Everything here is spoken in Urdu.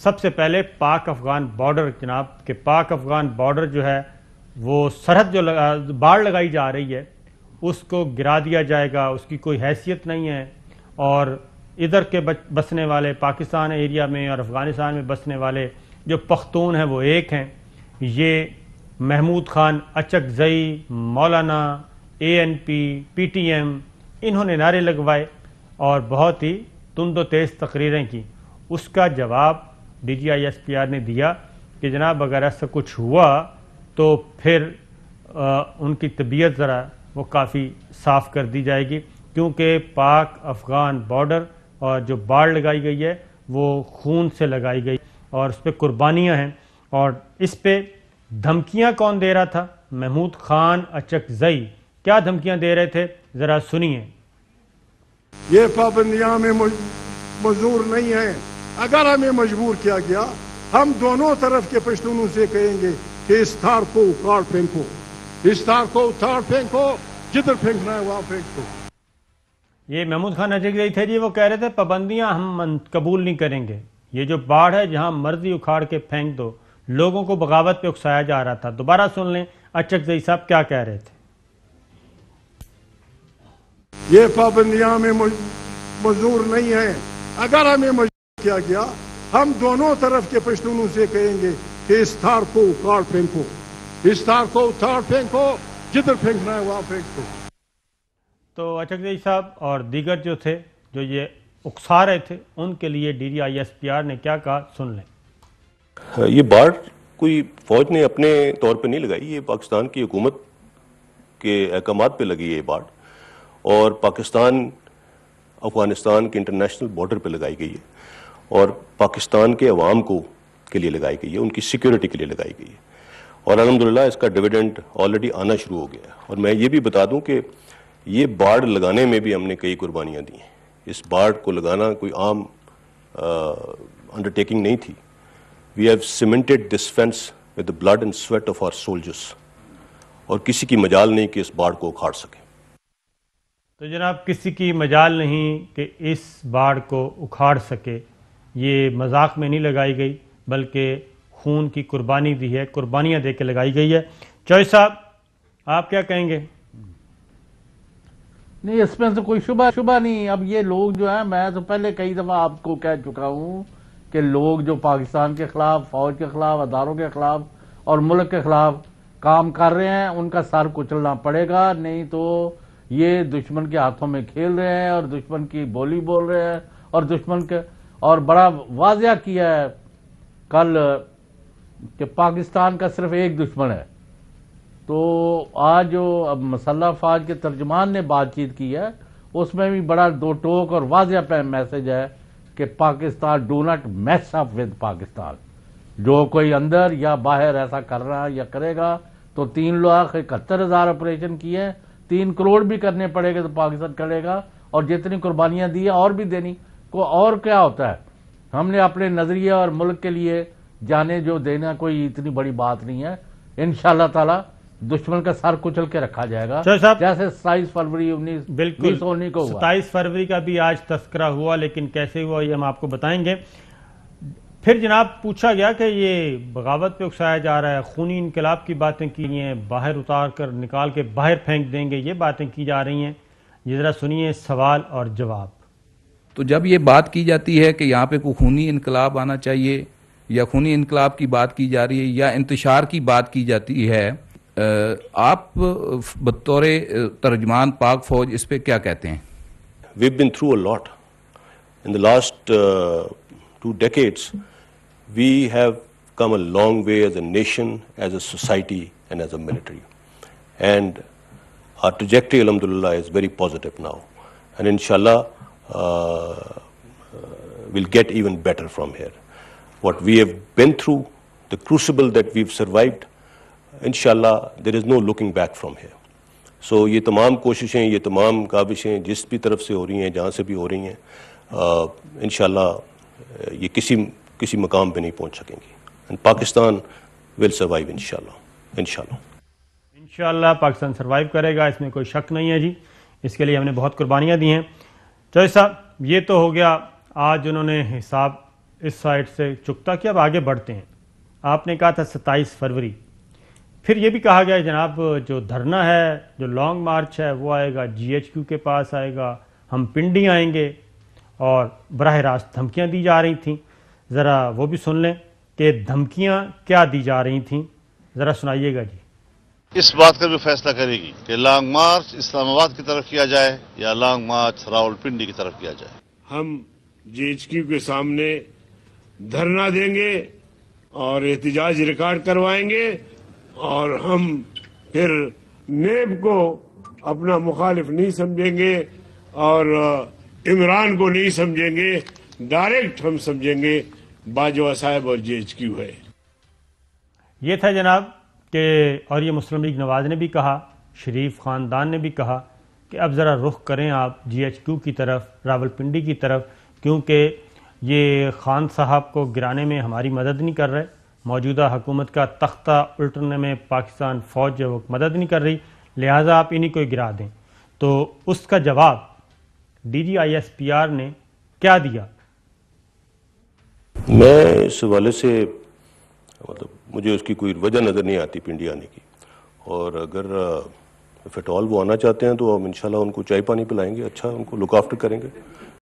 سب سے پہلے پاک افغان بارڈر جناب کہ پاک افغان بارڈر جو ہے وہ سرحد جو باڑ لگائی جا رہی ہے اس کو گرا دیا جائے گا، اس کی کوئی حیثیت نہیں ہے، اور ادھر کے بسنے والے پاکستان ایریا میں اور افغانستان میں بسنے والے جو پختون ہیں وہ ایک ہیں۔ یہ محمود خان اچکزئی، مولانا، ANP، PTM انہوں نے نعرے لگوائے اور بہت ہی تند و تیز تقریریں کی۔ اس کا جواب DGI-SPR نے دیا کہ جناب اگر ایسا کچھ ہوا تو پھر ان کی طبیعت ذرا وہ کافی صاف کر دی جائے گی، کیونکہ پاک افغان بارڈر اور جو باڑ لگائی گئی ہے وہ خون سے لگائی گئی اور اس پہ قربانیاں ہیں۔ اور اس پہ دھمکیاں کون دے رہا تھا؟ محمود خان اچکزئی کیا دھمکیاں دے رہے تھے، ذرا سنیے۔ یہ پابندیاں ہمیں منظور نہیں ہیں، اگر ہمیں مجبور کیا گیا ہم دونوں طرف کے پشتونوں سے کہیں گے کہ اس تار کو اکھاڑ پھینکو، اس تار کو اکھاڑ پھینکو، جدھر پھینکنا ہے وہاں پھینک دو۔ یہ محمود خان اچکزئی تھے جی، وہ کہہ رہے تھے پابندیاں ہم قبول نہیں کریں گے، یہ جو باڑ ہے جہاں مرضی اکھاڑ کے پھینک دو، لوگوں کو بغاوت پہ اکسایا جا رہا تھا۔ دوبارہ سن لیں اچکزئی صاحب کیا کہہ رہے تھے۔ یہ پابندیاں ہمیں منظور نہیں ہیں، اگر ہمیں مجبور کیا گیا ہم دونوں طرف کے پشتونوں سے کہیں گے کہ اس تار کو اکھاڑ پھینکو، اس تار کو اکھاڑ پھینکو، جدھر پھینکنا ہے وہاں پھینک دو۔ تو اچکزئی صاحب اور دیگر جو تھے جو یہ اکسا رہے تھے ان کے لیے DGI-SPR نے کیا کہا، سن لیں۔ یہ باڑ کوئی فوج نے اپنے طور پہ نہیں لگائی، یہ پاکستان کی حکومت کے احکامات پہ لگی ہے یہ باڑ، اور پاکستان افغانستان کے انٹرنیشنل بارڈر پہ لگائی گئی ہے اور پاکستان کے عوام کے لیے لگائی گئی ہے، ان کی سیکیورٹی کے لیے لگائی گئی ہے، اور الحمدللہ اس کا ڈویڈنڈ آلریڈی آنا شروع ہو گیا ہے۔ اور میں یہ بھی بتا دوں کہ یہ باڑ لگانے میں بھی ہم نے کئی قربانیاں دی ہیں، اس باڑ کو لگانا کوئی عام انڈرٹیکنگ نہیں تھی۔ We have cemented this fence with the blood and sweat of our soldiers، اور کسی کی مجال نہیں کہ اس باڑ کو اکھاڑ سکے۔ تو جناب کسی کی مجال نہیں کہ اس باڑ کو اکھاڑ سکے، یہ مذاق میں نہیں لگائی گئی بلکہ خون کی قربانی دی ہے، قربانیاں دے کے لگائی گئی ہے۔ چوہے صاحب آپ کیا کہیں گے؟ نہیں، اس میں تو کوئی شبہ نہیں۔ اب یہ لوگ جو ہیں، میں تو پہلے کئی دفعہ آپ کو کہہ چکا ہوں کہ لوگ جو پاکستان کے خلاف، فوج کے خلاف، اداروں کے خلاف اور ملک کے خلاف کام کر رہے ہیں ان کا سر کچلنا پڑے گا، نہیں تو یہ دشمن کے ہاتھوں میں کھیل رہے ہیں اور دشمن کی بولی بول رہے ہیں، اور دشمن کے اور بڑا واضح کیا ہے کل کہ پاکستان کا صرف ایک دشمن ہے۔ تو آج جو اب مسلح افواج کے ترجمان نے بات چیت کی ہے اس میں بھی بڑا دو ٹوک اور واضح میسج ہے کہ Pakistan do not mess up with Pakistan. جو کوئی اندر یا باہر ایسا کر رہا یا کرے گا تو 3,71,000 آپریشن کیے، 3 کروڑ بھی کرنے پڑے گا تو پاکستان کرے گا، اور جتنی قربانیاں دی اور بھی دینی کو، اور کیا ہوتا ہے۔ ہم نے اپنے نظریے اور ملک کے لیے جانے جو دینا کوئی اتنی بڑی بات نہیں ہے۔ انشاءاللہ تعالی دشمن کا سر کچل کے رکھا جائے گا، جیسے 27 فروری 1919 کو ہوا۔ 27 فروری کا بھی آج تذکرہ ہوا، لیکن کیسے ہوا یہ ہم آپ کو بتائیں گے۔ پھر جناب پوچھا گیا کہ یہ بغاوت پہ اکسایا جا رہا ہے، خونی انقلاب کی باتیں کی ہیں، باہر اتار کر نکال کے باہر پھینک دیں گے، یہ باتیں کی جا رہی ہیں۔ یہ ذرا سنیے سوال اور جواب۔ تو جب یہ بات کی جاتی ہے کہ یہاں پہ کوئی خونی انقلاب آنا چاہیے یا خونی انقلاب کی بات کی جا رہی ہے یا انتشار کی بات کی جاتی ہے، آپ بطور ترجمان پاک فوج اس پہ کیا کہتے ہیں؟ We've been through a lot. In the last 2 decades, we have come a long way as a nation, as a society, and as a military. And our trajectory, alhamdulillah, is very positive now. And inshallah, we'll get even better from here. What we have been through, the crucible that we've survived, inshallah, there is no looking back from here. So یہ تمام کوششیں، یہ تمام کاوشیں جس بھی طرف سے ہو رہی ہیں، جہاں سے بھی ہو رہی ہیں، انشاءاللہ یہ کسی مقام پہ نہیں پہنچ سکیں گی. And پاکستان will survive انشاءاللہ. انشاءاللہ پاکستان سروائیو کرے گا، اس میں کوئی شک نہیں ہے جی. اس کے لیے ہم نے بہت قربانیاں دی ہیں. چوہے صاحب یہ تو ہو گیا آج انہوں نے حساب اس سائٹ سے چکتا کہ اب آگے بڑھتے ہیں. آپ نے کہا تھا 27 فروری. پھر یہ بھی کہا گیا جناب جو دھرنا ہے، جو لانگ مارچ ہے، وہ آئے گا GHQ کے پاس آئے گا، ہم پنڈی آئیں گے، اور براہ راست دھمکیاں دی جا رہی تھیں. ذرا وہ بھی سن لیں کہ دھمکیاں کیا دی جا رہی تھیں، ذرا سنائیے گا جی. اس بات کا بھی فیصلہ کرے گی کہ لانگ مارچ اسلام آباد کی طرف کیا جائے یا لانگ مارچ راولپنڈی کی طرف کیا جائے. ہم GHQ کے سامنے دھرنا دیں گے اور احتجاج ریکارڈ کروائیں گے، اور ہم پھر نیب کو اپنا مخالف نہیں سمجھیں گے اور عمران کو نہیں سمجھیں گے، ڈائریکٹ ہم سمجھیں گے باجوہ صاحب اور GHQ ہے. یہ تھا جناب کہ اور یہ مسلم لیگ نواز نے بھی کہا، شریف خاندان نے بھی کہا کہ اب ذرا رخ کریں آپ GHQ کی طرف، راولپنڈی کی طرف، کیونکہ یہ خان صاحب کو گرانے میں ہماری مدد نہیں کر رہے، موجودہ حکومت کا تختہ الٹنے میں پاکستان فوج جو وہ مدد نہیں کر رہی، لہٰذا آپ انہی کو گرا دیں. تو اس کا جواب DG ISPR نے کیا دیا؟ میں اس حوالے سے مطلب مجھے اس کی کوئی وجہ نظر نہیں آتی پنڈی آنے کی، اور اگر فٹ آل وہ آنا چاہتے ہیں تو ہم انشاءاللہ ان کو چائے پانی پلائیں گے، اچھا ان کو لک آفٹر کریں گے.